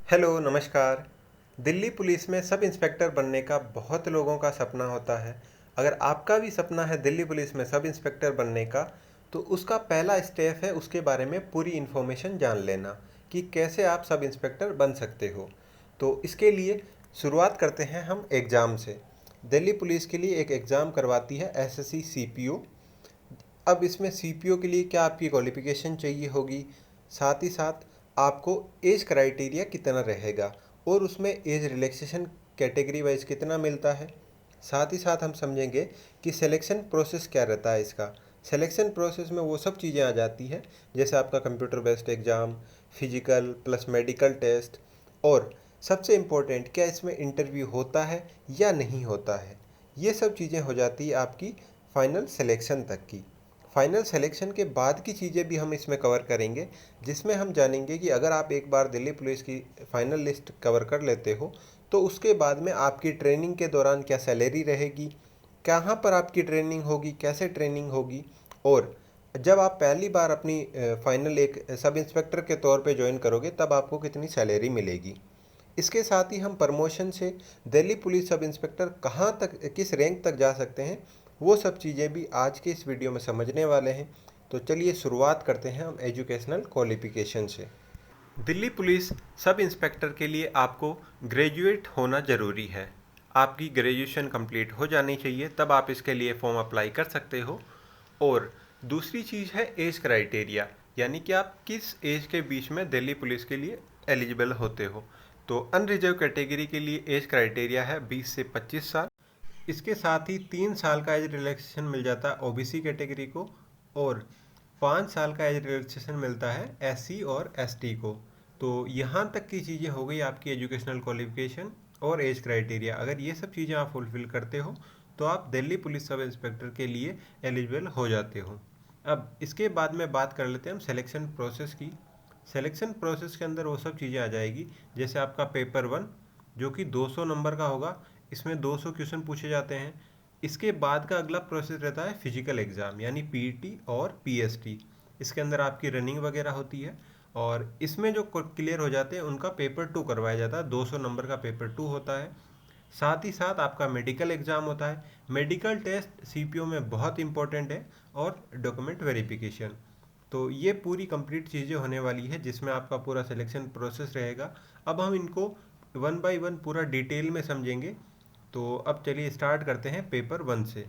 Hello, नमस्कार। Delhi police में sub inspector बनने का बहुत लोगों का सपना होता है। अगर आपका भी सपना है दिल्ली पुलिस में सब इंस्पेक्टर बनने का, तो उसका पहला स्टेप है उसके बारे में पूरी इन्फॉर्मेशन जान लेना कि कैसे आप सब इंस्पेक्टर बन सकते हो। तो इसके लिए शुरुआत करते हैं हम एग्ज़ाम से। दिल्ली पुलिस के लिए एक एग्ज़ाम करवाती है एसएससी सीपीओ। अब इसमें सीपीओ के लिए क्या आपकी क्वालिफ़िकेशन चाहिए होगी, साथ ही साथ आपको एज क्राइटेरिया कितना रहेगा और उसमें एज रिलैक्सेशन कैटेगरी वाइज कितना मिलता है। साथ ही साथ हम समझेंगे कि सिलेक्शन प्रोसेस क्या रहता है इसका। सिलेक्शन प्रोसेस में वो सब चीज़ें आ जाती है जैसे आपका computer based exam, physical plus medical test, और सबसे इम्पोर्टेंट क्या इसमें इंटरव्यू होता है या नहीं होता है। ये सब चीज़ें हो जाती है आपकी फ़ाइनल सिलेक्शन तक की। फाइनल सिलेक्शन के बाद की चीज़ें भी हम इसमें कवर करेंगे, जिसमें हम जानेंगे कि अगर आप एक बार दिल्ली पुलिस की फ़ाइनल लिस्ट कवर कर लेते हो तो उसके बाद में आपकी ट्रेनिंग के दौरान क्या सैलरी रहेगी, कहाँ पर आपकी ट्रेनिंग होगी, कैसे ट्रेनिंग होगी, और जब आप पहली बार अपनी फाइनल एक सब इंस्पेक्टर के तौर पे ज्वाइन करोगे तब आपको कितनी सैलरी मिलेगी। इसके साथ ही हम प्रमोशन से दिल्ली पुलिस सब इंस्पेक्टर कहाँ तक, किस रैंक तक जा सकते हैं, वो सब चीज़ें भी आज के इस वीडियो में समझने वाले हैं। तो चलिए शुरुआत करते हैं हम एजुकेशनल क्वालिफिकेशन से। दिल्ली पुलिस सब इंस्पेक्टर के लिए आपको ग्रेजुएट होना ज़रूरी है। आपकी ग्रेजुएशन कंप्लीट हो जानी चाहिए, तब आप इसके लिए फॉर्म अप्लाई कर सकते हो। और दूसरी चीज़ है एज क्राइटेरिया, यानी कि आप किस एज के बीच में दिल्ली पुलिस के लिए एलिजिबल होते हो। तो अनरिजर्व कैटेगरी के लिए एज क्राइटेरिया है 20 से 25 साल। इसके साथ ही 3 साल का एज रिलैक्सेशन मिल जाता है ओबीसी कैटेगरी को, और 5 साल का एज रिलैक्सेशन मिलता है एससी और एसटी को। तो यहाँ तक की चीज़ें हो गई आपकी एजुकेशनल क्वालिफिकेशन और एज क्राइटेरिया। अगर ये सब चीज़ें आप फुलफ़िल करते हो तो आप दिल्ली पुलिस सब इंस्पेक्टर के लिए एलिजिबल हो जाते हो। अब इसके बाद में बात कर लेते हैं हम सिलेक्शन प्रोसेस की। सिलेक्शन प्रोसेस के अंदर वो सब चीज़ें आ जाएगी जैसे आपका पेपर 1 जो कि 200 नंबर का होगा। इसमें 200 क्वेश्चन पूछे जाते हैं। इसके बाद का अगला प्रोसेस रहता है फिजिकल एग्ज़ाम यानी पीटी और पीएसटी। इसके अंदर आपकी रनिंग वगैरह होती है, और इसमें जो क्लियर हो जाते हैं उनका पेपर 2 करवाया जाता है। 200 नंबर का पेपर 2 होता है। साथ ही साथ आपका मेडिकल एग्ज़ाम होता है। मेडिकल टेस्ट सीपीओ में बहुत इंपॉर्टेंट है, और डॉक्यूमेंट वेरिफिकेशन। तो ये पूरी कंप्लीट चीज़ें होने वाली है जिसमें आपका पूरा सिलेक्शन प्रोसेस रहेगा। अब हम इनको वन बाय वन पूरा डिटेल में समझेंगे। तो अब चलिए स्टार्ट करते हैं पेपर 1 से।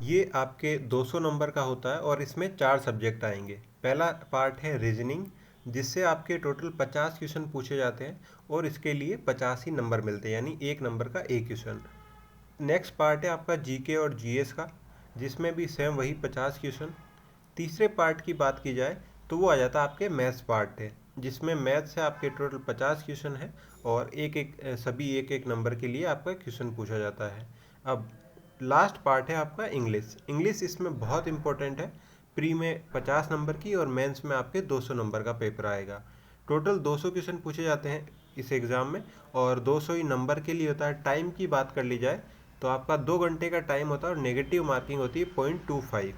ये आपके 200 नंबर का होता है और इसमें 4 सब्जेक्ट आएंगे। पहला पार्ट है रीजनिंग, जिससे आपके टोटल 50 क्वेश्चन पूछे जाते हैं और इसके लिए 50 ही नंबर मिलते हैं, यानी एक नंबर का एक क्वेश्चन। नेक्स्ट पार्ट है आपका जीके और जीएस का, जिसमें भी सेम वही 50 क्वेश्चन। तीसरे पार्ट की बात की जाए तो वो आ जाता है आपके मैथ्स पार्ट है, जिसमें मैथ से आपके टोटल 50 क्वेश्चन है, और एक एक सभी एक एक नंबर के लिए आपका क्वेश्चन पूछा जाता है। अब लास्ट पार्ट है आपका इंग्लिश। इंग्लिश इसमें बहुत इंपॉर्टेंट है। प्री में 50 नंबर की और मेंस में आपके 200 नंबर का पेपर आएगा। टोटल 200 क्वेश्चन पूछे जाते हैं इस एग्ज़ाम में, और 200 ही नंबर के लिए होता है। टाइम की बात कर ली जाए तो आपका 2 घंटे का टाइम होता है और नेगेटिव मार्किंग होती है 0.25।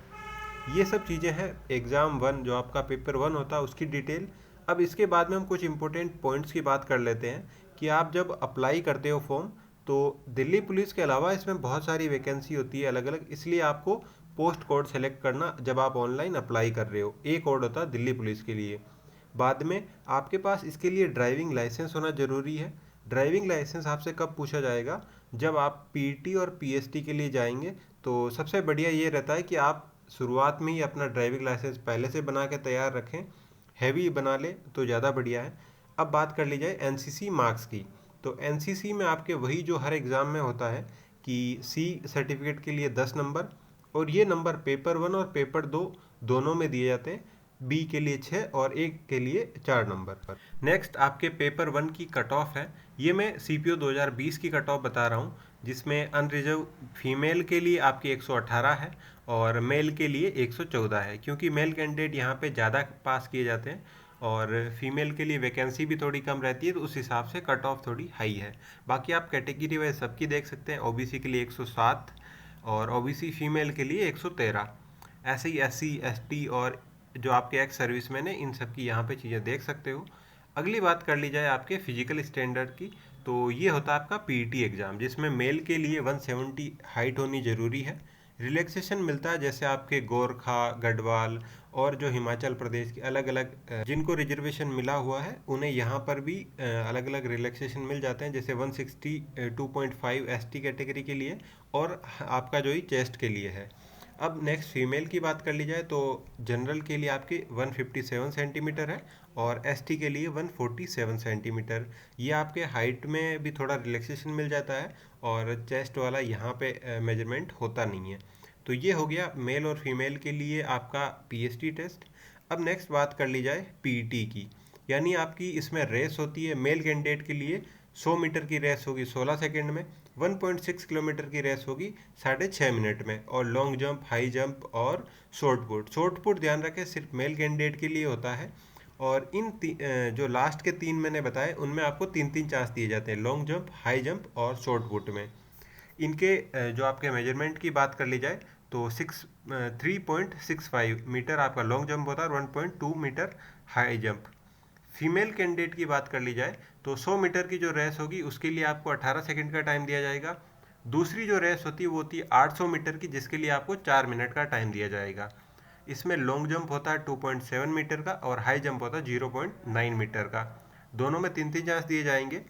ये सब चीज़ें हैं एग्ज़ाम 1 जो आपका पेपर 1 होता है उसकी डिटेल। अब इसके बाद में हम कुछ इंपॉर्टेंट पॉइंट्स की बात कर लेते हैं कि आप जब अप्लाई करते हो फॉर्म, तो दिल्ली पुलिस के अलावा इसमें बहुत सारी वैकेंसी होती है अलग अलग, इसलिए आपको पोस्ट कोड सेलेक्ट करना जब आप ऑनलाइन अप्लाई कर रहे हो। एक कोड होता है दिल्ली पुलिस के लिए। बाद में आपके पास इसके लिए ड्राइविंग लाइसेंस होना ज़रूरी है। ड्राइविंग लाइसेंस आपसे कब पूछा जाएगा, जब आप पीटी और पीएसटी के लिए जाएंगे। तो सबसे बढ़िया ये रहता है कि आप शुरुआत में ही अपना ड्राइविंग लाइसेंस पहले से बना के तैयार रखें। हैवी बना ले तो ज़्यादा बढ़िया है। अब बात कर ली जाए एनसीसी मार्क्स की। तो एनसीसी में आपके वही जो हर एग्ज़ाम में होता है कि सी सर्टिफिकेट के लिए 10 नंबर, और ये नंबर पेपर 1 और पेपर 2 दोनों में दिए जाते हैं। बी के लिए 6 और ए के लिए 4 नंबर पर। नेक्स्ट आपके पेपर 1 की कट ऑफ है। ये मैं सीपीओ 2020 की कट ऑफ बता रहा हूँ, जिसमें अनरिजर्व फीमेल के लिए आपकी 118 है और मेल के लिए 114 है, क्योंकि मेल कैंडिडेट यहाँ पे ज़्यादा पास किए जाते हैं और फीमेल के लिए वैकेंसी भी थोड़ी कम रहती है, तो उस हिसाब से कट ऑफ थोड़ी हाई है। बाकी आप कैटेगरी वाइज सबकी देख सकते हैं। ओबीसी के लिए 107 और ओबीसी फीमेल के लिए 113। ऐसे ही एससी एसटी और जो आपके एक्स सर्विसमैन है इन सब की यहाँ पे चीज़ें देख सकते हो। अगली बात कर ली जाए आपके फिजिकल स्टैंडर्ड की, तो ये होता है आपका पीईटी एग्ज़ाम, जिसमें मेल के लिए 170 हाइट होनी ज़रूरी है। रिलैक्सेशन मिलता है, जैसे आपके गोरखा, गढ़वाल और जो हिमाचल प्रदेश के अलग अलग जिनको रिजर्वेशन मिला हुआ है उन्हें यहाँ पर भी अलग अलग रिलैक्सेशन मिल जाते हैं, जैसे 162.5 एसटी कैटेगरी के लिए और आपका जो ही चेस्ट के लिए है। अब नेक्स्ट फीमेल की बात कर ली जाए तो जनरल के लिए आपके 157 सेंटीमीटर है और एसटी के लिए 147 सेंटीमीटर। ये आपके हाइट में भी थोड़ा रिलैक्सेशन मिल जाता है और चेस्ट वाला यहाँ पे मेजरमेंट होता नहीं है। तो ये हो गया मेल और फीमेल के लिए आपका पीएसटी टेस्ट। अब नेक्स्ट बात कर ली जाए पीटी की, यानी आपकी इसमें रेस होती है। मेल कैंडिडेट के लिए 100 मीटर की रेस होगी 16 सेकंड में, 1.6 किलोमीटर की रेस होगी 6.5 मिनट में, और लॉन्ग जंप, हाई जंप और शॉर्ट पुट ध्यान रखें सिर्फ मेल कैंडिडेट के लिए होता है। और जो लास्ट के 3 मैंने बताए उनमें आपको 3-3 चांस दिए जाते हैं, लॉन्ग जंप, हाई जंप और शॉर्ट पुट में। इनके जो आपके मेजरमेंट की बात कर ली जाए तो 3.65 मीटर आपका लॉन्ग जंप होता है और 1.2 metre high jump. Female candidate की बात कर ली जाए तो 100 मीटर की जो रेस होगी उसके लिए आपको 18 सेकंड का टाइम दिया जाएगा। दूसरी जो रेस होती है वो होती है 800 मीटर की, जिसके लिए आपको 4 मिनट का टाइम दिया जाएगा। इसमें लॉन्ग जंप होता है 2.7 मीटर का और हाई जंप होता है 0.9 मीटर का। दोनों में 3-3 चांस दिए जाएंगे।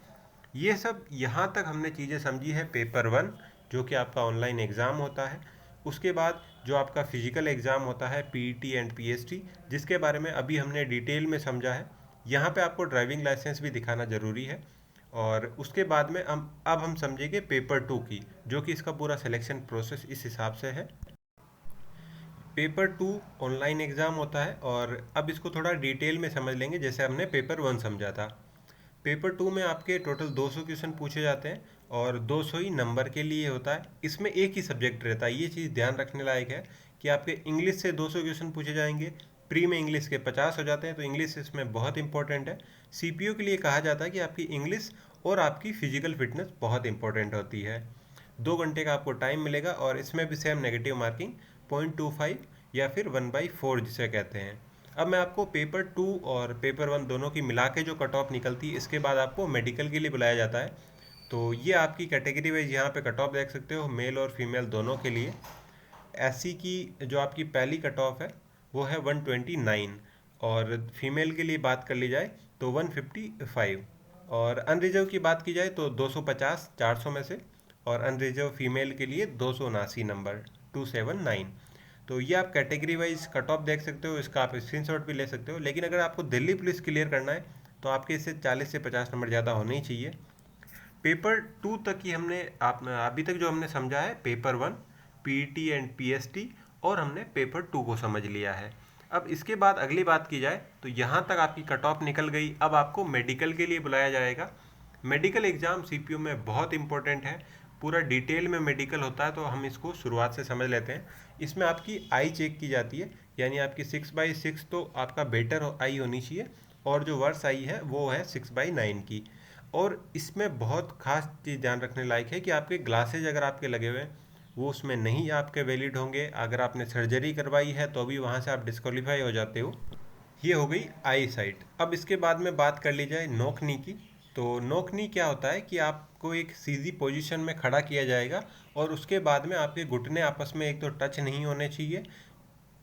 ये सब यहाँ तक हमने चीज़ें समझी है पेपर 1, जो कि आपका ऑनलाइन एग्ज़ाम होता है। उसके बाद जो आपका फिजिकल एग्ज़ाम होता है पीईटी एंड पीएसटी, जिसके बारे में अभी हमने डिटेल में समझा है। यहाँ पे आपको ड्राइविंग लाइसेंस भी दिखाना ज़रूरी है। और उसके बाद में अब हम समझेंगे पेपर 2 की, जो कि इसका पूरा सिलेक्शन प्रोसेस इस हिसाब से है। पेपर 2 ऑनलाइन एग्ज़ाम होता है और अब इसको थोड़ा डिटेल में समझ लेंगे, जैसे हमने पेपर 1 समझा था। पेपर 2 में आपके टोटल 200 क्वेश्चन पूछे जाते हैं और 200 ही नंबर के लिए होता है। इसमें एक ही सब्जेक्ट रहता है, ये चीज़ ध्यान रखने लायक है कि आपके इंग्लिश से 200 क्वेश्चन पूछे जाएंगे। प्री में इंग्लिश के 50 हो जाते हैं, तो इंग्लिश इसमें बहुत इंपॉर्टेंट है। सीपीयू के लिए कहा जाता है कि आपकी इंग्लिश और आपकी फिजिकल फिटनेस बहुत इंपॉर्टेंट होती है। 2 घंटे का आपको टाइम मिलेगा और इसमें भी सेम नेगेटिव मार्किंग 0.25 या फिर 1/4 जिसे कहते हैं। अब मैं आपको पेपर 2 और पेपर 1 दोनों की मिला के जो कट ऑफ निकलती है, इसके बाद आपको मेडिकल के लिए बुलाया जाता है। तो ये आपकी कैटेगरी वाइज यहाँ पे कट ऑफ देख सकते हो, मेल और फीमेल दोनों के लिए। एससी की जो आपकी पहली कट ऑफ है वो है 129 और फीमेल के लिए बात कर ली जाए तो 155, और अनरिजर्व की बात की जाए तो 250 400 में से, और अनरिजर्व फीमेल के लिए 279 नंबर 279। तो ये आप कैटेगरी वाइज कट ऑफ देख सकते हो, इसका आप स्क्रीनशॉट भी ले सकते हो। लेकिन अगर आपको दिल्ली पुलिस क्लियर करना है तो आपके इससे 40 से 50 नंबर ज़्यादा होने ही चाहिए। पेपर 2 तक ही हमने आप अभी तक जो हमने समझा है पेपर 1 पीईटी एंड पीएसटी, और हमने पेपर 2 को समझ लिया है। अब इसके बाद अगली बात की जाए तो यहाँ तक आपकी कट ऑफ निकल गई। अब आपको मेडिकल के लिए बुलाया जाएगा। मेडिकल एग्ज़ाम सीपीयू में बहुत इंपॉर्टेंट है, पूरा डिटेल में मेडिकल होता है, तो हम इसको शुरुआत से समझ लेते हैं। इसमें आपकी आई चेक की जाती है, यानी आपकी 6/6 तो आपका बेटर आई होनी चाहिए, और जो वर्स आई है वो है 6/9 की। और इसमें बहुत खास चीज़ ध्यान रखने लायक है कि आपके ग्लासेज अगर आपके लगे हुए हैं वो उसमें नहीं आपके वैलिड होंगे। अगर आपने सर्जरी करवाई है तो भी वहाँ से आप डिस्क्वालीफाई हो जाते हो। ये हो गई आई साइट। अब इसके बाद में बात कर ली जाए नोकनी की। तो नोकनी क्या होता है कि आपको एक सीधी पोजीशन में खड़ा किया जाएगा और उसके बाद में आपके घुटने आपस में एक तो टच नहीं होने चाहिए,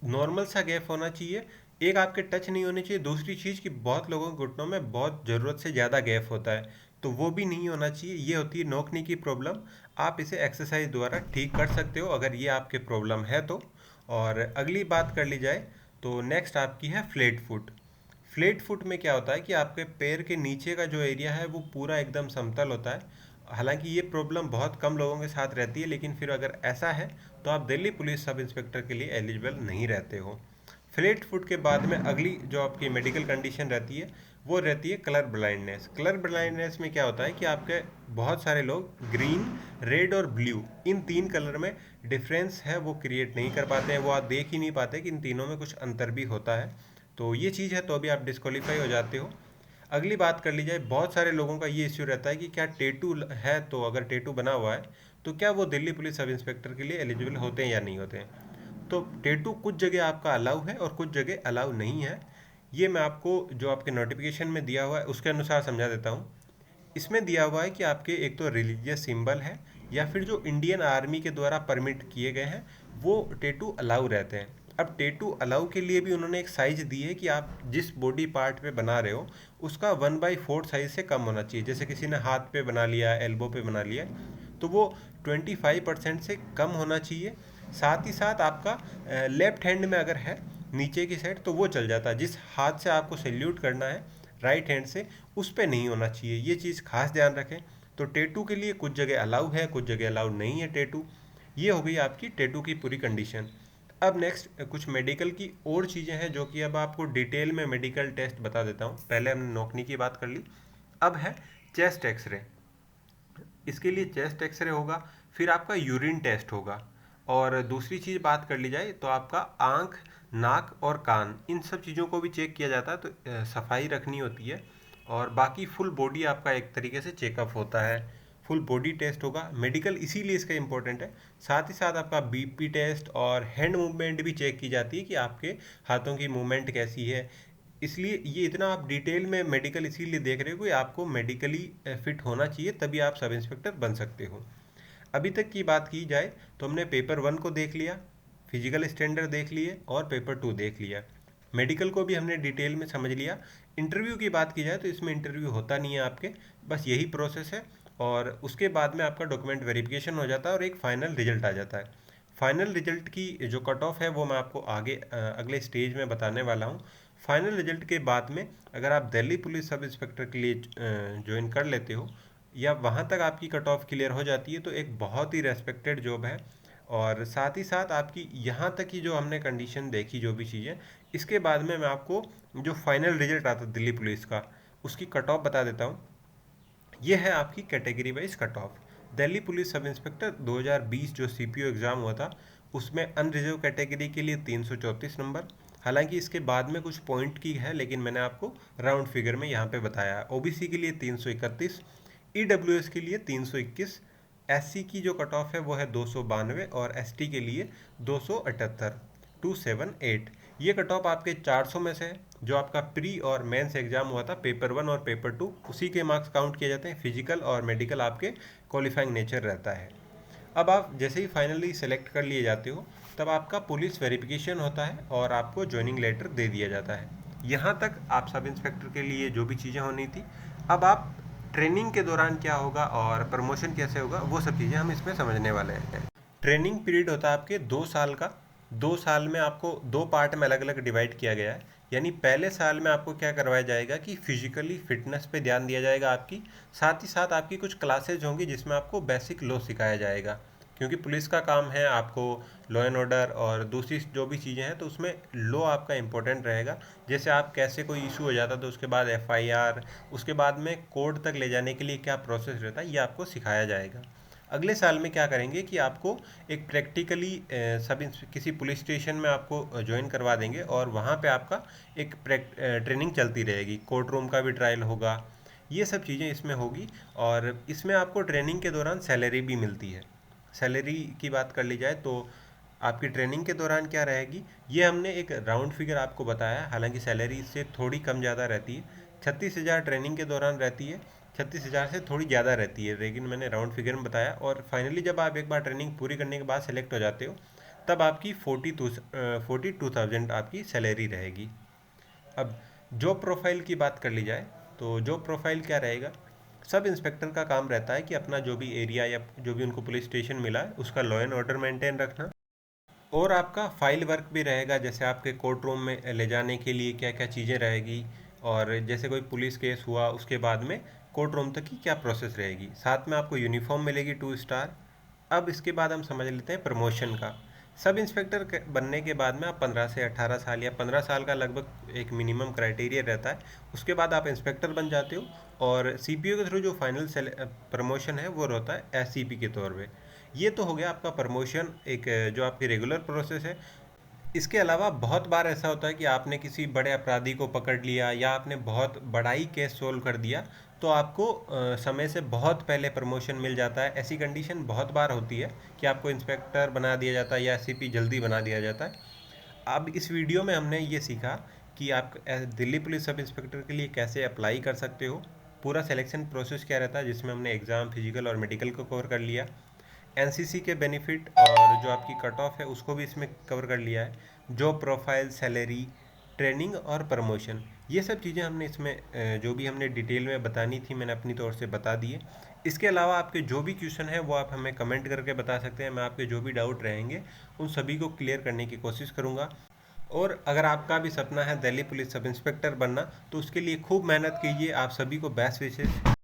नॉर्मल सा गैप होना चाहिए, एक आपके टच नहीं होनी चाहिए। दूसरी चीज़ कि बहुत लोगों के घुटनों में बहुत ज़रूरत से ज़्यादा गैप होता है, तो वो भी नहीं होना चाहिए। ये होती है नोकनी की प्रॉब्लम। आप इसे एक्सरसाइज द्वारा ठीक कर सकते हो अगर ये आपके प्रॉब्लम है तो। और अगली बात कर ली जाए तो नेक्स्ट आपकी है फ्लेट फुट। फ्लेट फुट में क्या होता है कि आपके पैर के नीचे का जो एरिया है वो पूरा एकदम समतल होता है। हालांकि ये प्रॉब्लम बहुत कम लोगों के साथ रहती है, लेकिन फिर अगर ऐसा है तो आप दिल्ली पुलिस सब इंस्पेक्टर के लिए एलिजिबल नहीं रहते हो। फ्लेट फुट के बाद में अगली जो आपकी मेडिकल कंडीशन रहती है वो रहती है कलर ब्लाइंडनेस। कलर ब्लाइंडनेस में क्या होता है कि आपके बहुत सारे लोग ग्रीन, रेड और ब्लू, इन 3 कलर में डिफरेंस है वो क्रिएट नहीं कर पाते हैं, वो आप देख ही नहीं पाते कि इन तीनों में कुछ अंतर भी होता है। तो ये चीज़ है तो अभी आप डिस्क्वालीफाई हो जाते हो। अगली बात कर ली जाए, बहुत सारे लोगों का ये इश्यू रहता है कि क्या टेटू है, तो अगर टेटू बना हुआ है तो क्या वो दिल्ली पुलिस सब इंस्पेक्टर के लिए एलिजिबल होते हैं या नहीं होते हैं। तो टेटू कुछ जगह आपका अलाउ है और कुछ जगह अलाउ नहीं है। ये मैं आपको जो आपके नोटिफिकेशन में दिया हुआ है उसके अनुसार समझा देता हूँ। इसमें दिया हुआ है कि आपके एक तो रिलीजियस सिंबल है या फिर जो इंडियन आर्मी के द्वारा परमिट किए गए हैं वो टेटू अलाउ रहते हैं। अब टेटू अलाउ के लिए भी उन्होंने एक साइज दी है कि आप जिस बॉडी पार्ट पे बना रहे हो उसका 1/4 साइज से कम होना चाहिए। जैसे किसी ने हाथ पे बना लिया, एल्बो पे बना लिया, तो वो 25% से कम होना चाहिए। साथ ही साथ आपका लेफ्ट हैंड में अगर है नीचे की साइड तो वो चल जाता है। जिस हाथ से आपको सैल्यूट करना है राइट हैंड से, उस पे नहीं होना चाहिए। ये चीज़ खास ध्यान रखें। तो टेटू के लिए कुछ जगह अलाउ है, कुछ जगह अलाउ नहीं है टेटू। ये हो गई आपकी टेटू की पूरी कंडीशन। अब नेक्स्ट कुछ मेडिकल की और चीज़ें हैं जो कि अब आपको डिटेल में मेडिकल टेस्ट बता देता हूँ। पहले हमने नौकनी की बात कर ली, अब है चेस्ट एक्सरे। इसके लिए चेस्ट एक्सरे होगा, फिर आपका यूरिन टेस्ट होगा, और दूसरी चीज़ बात कर ली जाए तो आपका आँख, नाक और कान, इन सब चीज़ों को भी चेक किया जाता है। तो सफाई रखनी होती है, और बाकी फुल बॉडी आपका एक तरीके से चेकअप होता है। फुल बॉडी टेस्ट होगा मेडिकल, इसीलिए इसका इंपॉर्टेंट है। साथ ही साथ आपका बीपी टेस्ट और हैंड मूवमेंट भी चेक की जाती है कि आपके हाथों की मूवमेंट कैसी है। इसलिए ये इतना आप डिटेल में मेडिकल इसीलिए देख रहे हो कि आपको मेडिकली फिट होना चाहिए, तभी आप सब इंस्पेक्टर बन सकते हो। अभी तक की बात की जाए तो हमने पेपर 1 को देख लिया, फिजिकल स्टैंडर्ड देख लिए और पेपर 2 देख लिया। मेडिकल को भी हमने डिटेल में समझ लिया। इंटरव्यू की बात की जाए तो इसमें इंटरव्यू होता नहीं है आपके, बस यही प्रोसेस है। और उसके बाद में आपका डॉक्यूमेंट वेरिफिकेशन हो जाता है और एक फाइनल रिजल्ट आ जाता है। फाइनल रिजल्ट की जो कट ऑफ है वो मैं आपको आगे अगले स्टेज में बताने वाला हूँ। फाइनल रिजल्ट के बाद में अगर आप दिल्ली पुलिस सब इंस्पेक्टर के लिए ज्वाइन कर लेते हो या वहाँ तक आपकी कट ऑफ क्लियर हो जाती है तो एक बहुत ही रेस्पेक्टेड जॉब है। और साथ ही साथ आपकी यहाँ तक की जो हमने कंडीशन देखी, जो भी चीज़ें, इसके बाद में मैं आपको जो फाइनल रिजल्ट आता है दिल्ली पुलिस का, उसकी कट ऑफ बता देता हूँ। ये है आपकी category wise cut off. Delhi police sub inspector 2020 जो सीपीओ एग्ज़ाम हुआ था उसमें अनरिजर्व कैटेगरी के लिए 334 नंबर। हालांकि इसके बाद में कुछ पॉइंट की है, लेकिन मैंने आपको राउंड फिगर में यहाँ पे बताया। ओबीसी के लिए 331, ईडब्ल्यूएस के लिए 321, एससी की जो कट ऑफ है वो है 292 और एसटी के लिए 278, 278। ये कट ऑफ आपके 400 में से है। जो आपका प्री और मेंस एग्जाम हुआ था पेपर 1 और पेपर 2, उसी के मार्क्स काउंट किए जाते हैं। फिजिकल और मेडिकल आपके क्वालिफाइंग नेचर रहता है। अब आप जैसे ही फाइनली सेलेक्ट कर लिए जाते हो तब आपका पुलिस वेरिफिकेशन होता है और आपको ज्वाइनिंग लेटर दे दिया जाता है। यहाँ तक आप सब इंस्पेक्टर के लिए जो भी चीज़ें होनी थी। अब आप ट्रेनिंग के दौरान क्या होगा और प्रमोशन कैसे होगा वो सब चीज़ें हम इसमें समझने वाले हैं। ट्रेनिंग पीरियड होता है आपके 2 साल का। 2 साल में आपको 2 पार्ट में अलग अलग डिवाइड किया गया है। यानी पहले साल में आपको क्या करवाया जाएगा कि फिजिकली फिटनेस पे ध्यान दिया जाएगा आपकी। साथ ही साथ आपकी कुछ क्लासेज होंगी जिसमें आपको बेसिक लॉ सिखाया जाएगा, क्योंकि पुलिस का काम है आपको लॉ एंड ऑर्डर और दूसरी जो भी चीज़ें हैं तो उसमें लॉ आपका इंपॉर्टेंट रहेगा। जैसे आप कैसे कोई इशू हो जाता तो उसके बाद एफआईआर, उसके बाद में कोर्ट तक ले जाने के लिए क्या प्रोसेस रहता है, ये आपको सिखाया जाएगा। अगले साल में क्या करेंगे कि आपको एक प्रैक्टिकली किसी पुलिस स्टेशन में आपको ज्वाइन करवा देंगे और वहाँ पे आपका एक ट्रेनिंग चलती रहेगी। कोर्ट रूम का भी ट्रायल होगा, ये सब चीज़ें इसमें होगी। और इसमें आपको ट्रेनिंग के दौरान सैलरी भी मिलती है। सैलरी की बात कर ली जाए तो आपकी ट्रेनिंग के दौरान क्या रहेगी, ये हमने एक राउंड फिगर आपको बताया। हालांकि सैलरी इससे थोड़ी कम ज़्यादा रहती है। 36,000 ट्रेनिंग के दौरान रहती है, 36,000 से थोड़ी ज़्यादा रहती है, लेकिन मैंने राउंड फिगर में बताया। और फाइनली जब आप एक बार ट्रेनिंग पूरी करने के बाद सेलेक्ट हो जाते हो तब आपकी 42,000 आपकी सैलरी रहेगी। अब जॉब प्रोफाइल की बात कर ली जाए तो जॉब प्रोफाइल क्या रहेगा, सब इंस्पेक्टर का काम रहता है कि अपना जो भी एरिया या जो भी उनको पुलिस स्टेशन मिला है उसका लॉ एंड ऑर्डर मेंटेन रखना। और आपका फाइल वर्क भी रहेगा, जैसे आपके कोर्ट रूम में ले जाने के लिए क्या क्या चीज़ें रहेगी, और जैसे कोई पुलिस केस हुआ उसके बाद में कोर्ट रूम तक की क्या प्रोसेस रहेगी। साथ में आपको यूनिफॉर्म मिलेगी 2 स्टार। अब इसके बाद हम समझ लेते हैं प्रमोशन का। सब इंस्पेक्टर बनने के बाद में आप 15 से 18 साल या 15 साल का लगभग एक मिनिमम क्राइटेरिया रहता है, उसके बाद आप इंस्पेक्टर बन जाते हो। और सीपीओ के थ्रू जो फाइनल प्रमोशन है वो रहता है एससीपी के तौर पे। ये तो हो गया आपका प्रमोशन, एक जो आपकी रेगुलर प्रोसेस है। इसके अलावा बहुत बार ऐसा होता है कि आपने किसी बड़े अपराधी को पकड़ लिया या आपने बहुत बड़ा ही केस सोल्व कर दिया तो आपको समय से बहुत पहले प्रमोशन मिल जाता है। ऐसी कंडीशन बहुत बार होती है कि आपको इंस्पेक्टर बना दिया जाता है या एससीपी जल्दी बना दिया जाता है। अब इस वीडियो में हमने ये सीखा कि आप दिल्ली पुलिस सब इंस्पेक्टर के लिए कैसे अप्लाई कर सकते हो, पूरा सिलेक्शन प्रोसेस क्या रहता है, जिसमें हमने एग्ज़ाम, फिजिकल और मेडिकल को कवर कर लिया, एनसीसी के बेनिफिट और जो आपकी कट ऑफ है उसको भी इसमें कवर कर लिया है, जॉब प्रोफाइल, सैलरी, ट्रेनिंग और प्रमोशन, ये सब चीज़ें हमने इसमें जो भी हमने डिटेल में बतानी थी मैंने अपनी तौर से बता दिए। इसके अलावा आपके जो भी क्वेश्चन है वो आप हमें कमेंट करके बता सकते हैं, मैं आपके जो भी डाउट रहेंगे उन सभी को क्लियर करने की कोशिश करूँगा। और अगर आपका भी सपना है दिल्ली पुलिस सब इंस्पेक्टर बनना तो उसके लिए खूब मेहनत कीजिए। आप सभी को बेस्ट विशेष।